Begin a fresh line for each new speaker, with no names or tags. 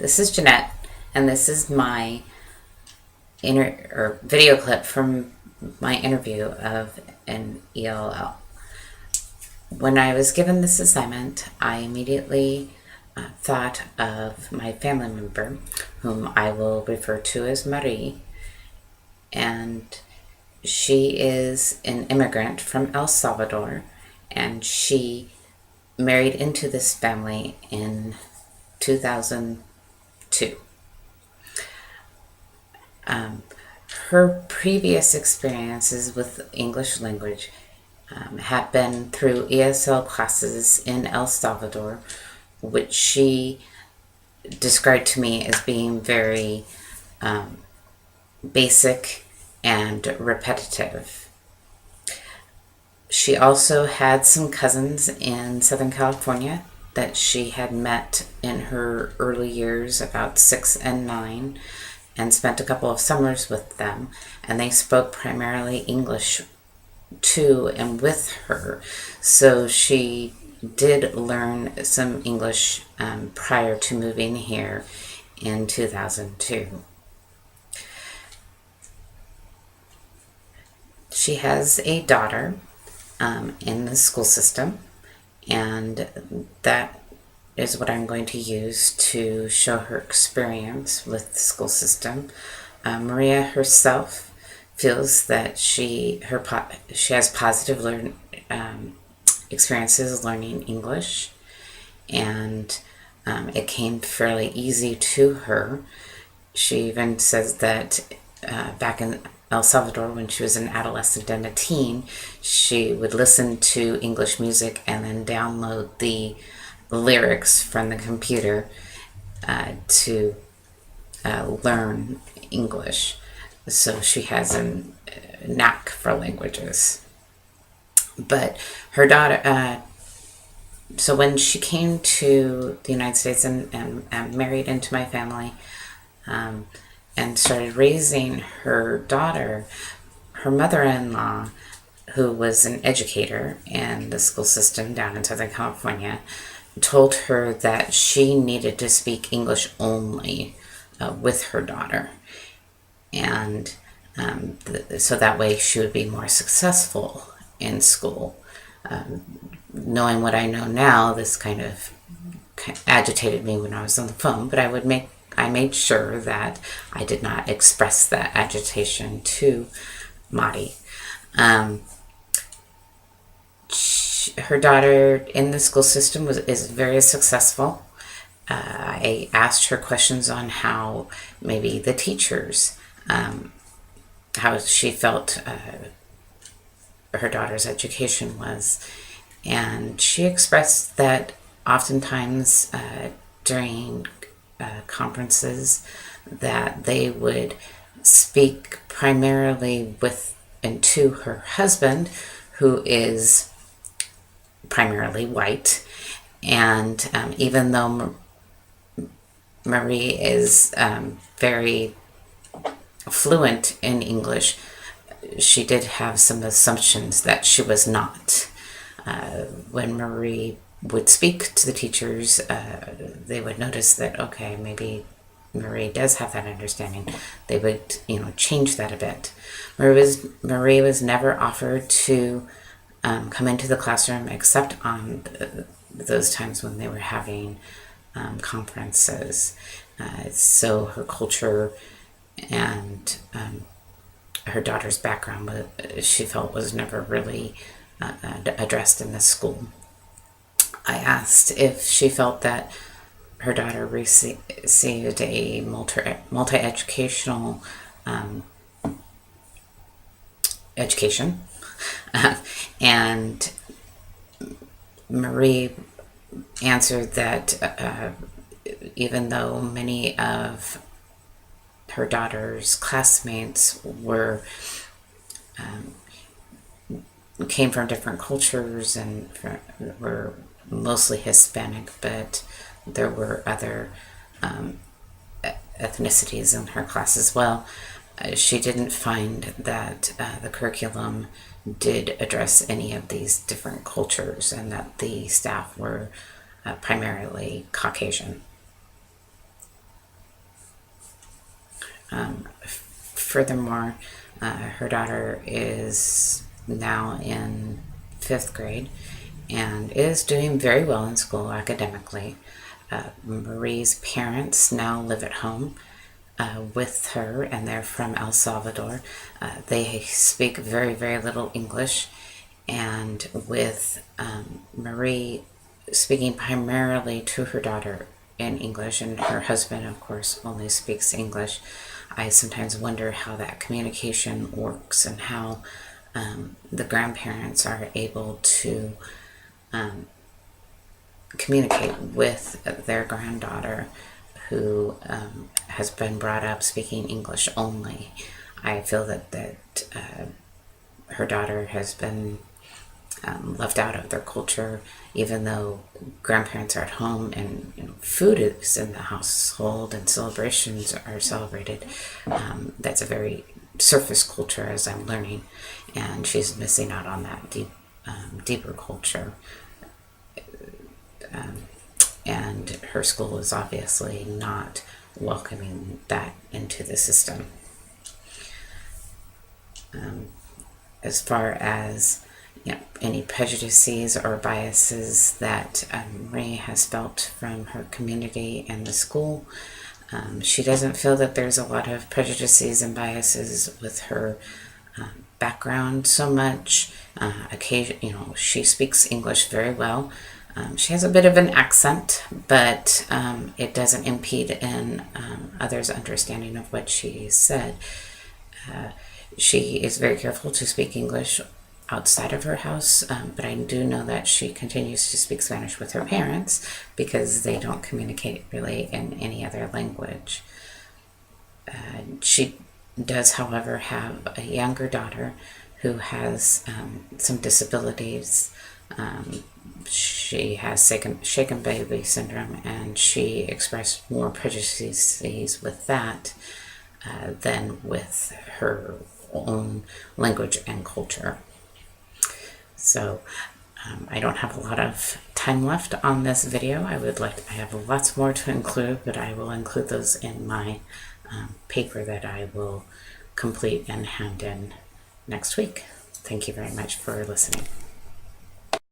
This is Jeanette, and this is my video clip from my interview of an ELL. When I was given this assignment, I immediately thought of my family member, whom I will refer to as Marie, and she is an immigrant from El Salvador, and she married into this family in 2002. Her previous experiences with English language had been through ESL classes in El Salvador, which she described to me as being very basic and repetitive. She also had some cousins in Southern California that she had met in her early years, about 6 and 9, and spent a couple of summers with them, and they spoke primarily English to and with her. So she did learn some English prior to moving here in 2002. She has a daughter in the school system, and that is what I'm going to use to show her experience with the school system. Maria herself feels that she has positive experiences learning English, and it came fairly easy to her. She even says that back in El Salvador, when she was an adolescent and a teen, she would listen to English music and then download the lyrics from the computer to learn English. So she has a knack for languages. But her daughter, so when she came to the United States and married into my family, and started raising her daughter, her mother-in-law, who was an educator in the school system down in Southern California, told her that she needed to speak English only with her daughter. And so that way she would be more successful in school. Knowing what I know now, this kind of agitated me when I was on the phone, but I made sure that I did not express that agitation to Mari. Her daughter in the school system is very successful. I asked her questions on how maybe the teachers, how she felt her daughter's education was, and she expressed that oftentimes during conferences that they would speak primarily with and to her husband, who is primarily white, and even though Marie is very fluent in English, she did have some assumptions that she was not. When Marie would speak to the teachers, they would notice that, okay, maybe Marie does have that understanding. They would, change that a bit. Marie was never offered to come into the classroom except on those times when they were having conferences. So her culture and her daughter's background, she felt, was never really addressed in the school. I asked if she felt that her daughter received a multi-educational education, and Marie answered that even though many of her daughter's classmates came from different cultures and were mostly Hispanic, but there were other ethnicities in her class as well. She didn't find that the curriculum did address any of these different cultures, and that the staff were primarily Caucasian. Furthermore, her daughter is now in 5th grade and is doing very well in school academically. Marie's parents now live at home with her, and they're from El Salvador. They speak very, very little English, and with Marie speaking primarily to her daughter in English, and her husband, of course, only speaks English, I sometimes wonder how that communication works and how the grandparents are able to communicate with their granddaughter who has been brought up speaking English only. I feel that her daughter has been left out of their culture, even though grandparents are at home and food is in the household and celebrations are celebrated. That's a very surface culture, as I'm learning, and she's missing out on that deeper culture. And her school is obviously not welcoming that into the system. As far as any prejudices or biases that Marie has felt from her community and the school, she doesn't feel that there's a lot of prejudices and biases with her background so much. She speaks English very well. She has a bit of an accent, but it doesn't impede in others' understanding of what she said. She is very careful to speak English outside of her house, but I do know that she continues to speak Spanish with her parents because they don't communicate really in any other language. She does, however, have a younger daughter who has some disabilities. She has shaken baby syndrome, and she expressed more prejudices with that than with her own language and culture. So I don't have a lot of time left on this video. I have lots more to include, but I will include those in my paper that I will complete and hand in next week. Thank you very much for listening.